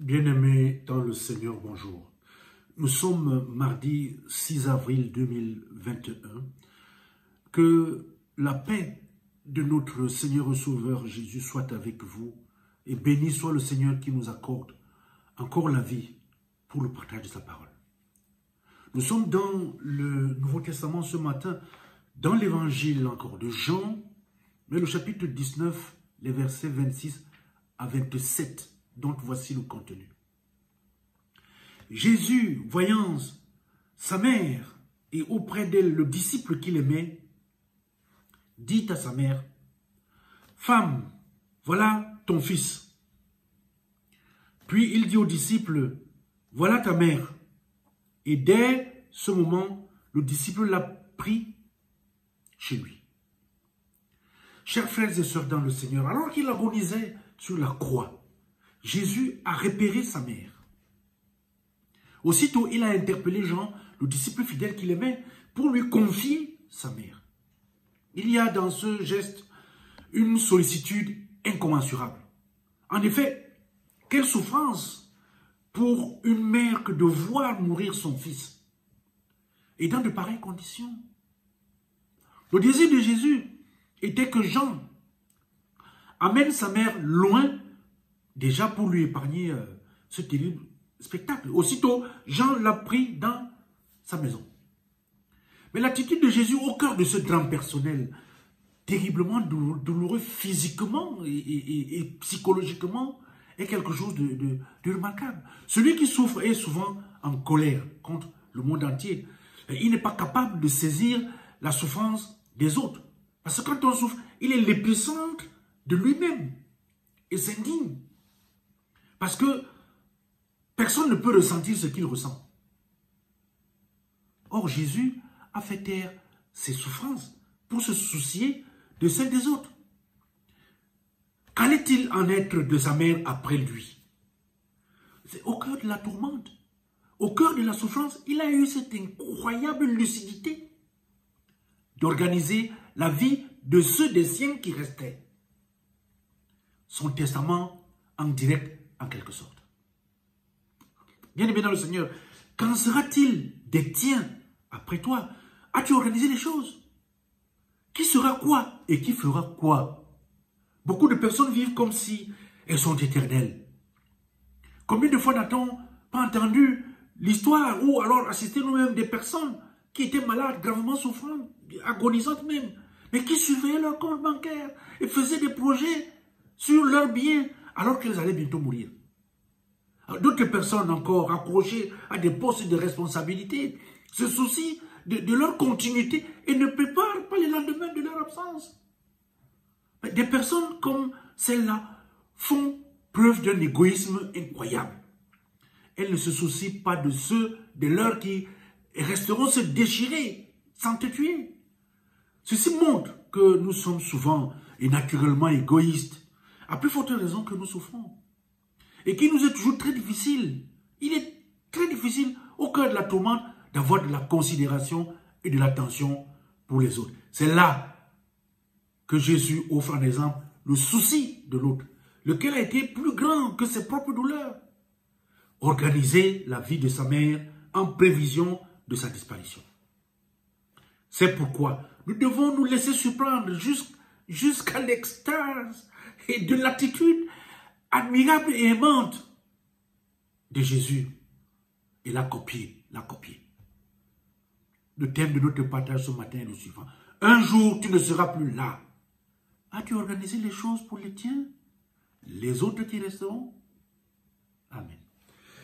Bien-aimés dans le Seigneur, bonjour. Nous sommes mardi 6 avril 2021. Que la paix de notre Seigneur et Sauveur Jésus soit avec vous et béni soit le Seigneur qui nous accorde encore la vie pour le partage de sa parole. Nous sommes dans le Nouveau Testament ce matin, dans l'évangile encore de Jean, mais le chapitre 19, les versets 26 à 27. Donc voici le contenu. Jésus, voyant sa mère et auprès d'elle le disciple qu'il aimait, dit à sa mère, « Femme, voilà ton fils. » Puis il dit au disciple, « Voilà ta mère. » Et dès ce moment, le disciple l'a pris chez lui. Chers frères et sœurs dans le Seigneur, alors qu'il agonisait sur la croix, Jésus a repéré sa mère. Aussitôt, il a interpellé Jean, le disciple fidèle qu'il aimait, pour lui confier sa mère. Il y a dans ce geste une sollicitude incommensurable. En effet, quelle souffrance pour une mère que de voir mourir son fils. Et dans de pareilles conditions. Le désir de Jésus était que Jean amène sa mère loin, déjà pour lui épargner ce terrible spectacle. Aussitôt, Jean l'a pris dans sa maison. Mais l'attitude de Jésus au cœur de ce drame personnel, terriblement douloureux physiquement et psychologiquement, est quelque chose de remarquable. Celui qui souffre est souvent en colère contre le monde entier. Il n'est pas capable de saisir la souffrance des autres. Parce que quand on souffre, il est l'épicentre de lui-même et s'indigne. Parce que personne ne peut ressentir ce qu'il ressent. Or, Jésus a fait taire ses souffrances pour se soucier de celles des autres. Qu'allait-il en être de sa mère après lui? C'est au cœur de la tourmente, au cœur de la souffrance, il a eu cette incroyable lucidité d'organiser la vie de ceux des siens qui restaient. Son testament en direct, en quelque sorte. Bien-aimé dans le Seigneur, qu'en sera-t-il des tiens après toi? As-tu organisé les choses? Qui sera quoi et qui fera quoi? Beaucoup de personnes vivent comme si elles sont éternelles. Combien de fois n'a-t-on pas entendu l'histoire ou alors assisté nous-mêmes des personnes qui étaient malades, gravement souffrantes, agonisantes même, mais qui surveillaient leur compte bancaire et faisaient des projets sur leurs biens alors qu'elles allaient bientôt mourir. D'autres personnes encore accrochées à des postes de responsabilité se soucient de leur continuité et ne préparent pas les lendemains de leur absence. Des personnes comme celles-là font preuve d'un égoïsme incroyable. Elles ne se soucient pas de ceux de leurs qui resteront se déchirer, s'entretuer. Ceci montre que nous sommes souvent et naturellement égoïstes, à plus forte raison que nous souffrons. Et qu'il nous est toujours très difficile, il est très difficile au cœur de la tourmente d'avoir de la considération et de l'attention pour les autres. C'est là que Jésus offre en exemple le souci de l'autre, lequel a été plus grand que ses propres douleurs. Organiser la vie de sa mère en prévision de sa disparition. C'est pourquoi nous devons nous laisser surprendre jusqu'à l'extase et de l'attitude admirable et aimante de Jésus et la copier. Le thème de notre partage ce matin est le suivant. Un jour, tu ne seras plus là. As-tu organisé les choses pour les tiens? Les autres qui resteront? Amen.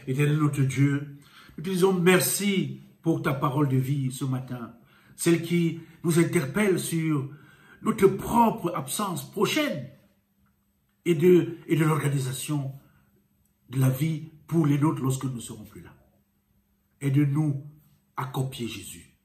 Éternel notre Dieu, nous te disons merci pour ta parole de vie ce matin. Celle qui nous interpelle sur notre propre absence prochaine et de l'organisation de la vie pour les nôtres lorsque nous ne serons plus là. Aide-nous à copier Jésus.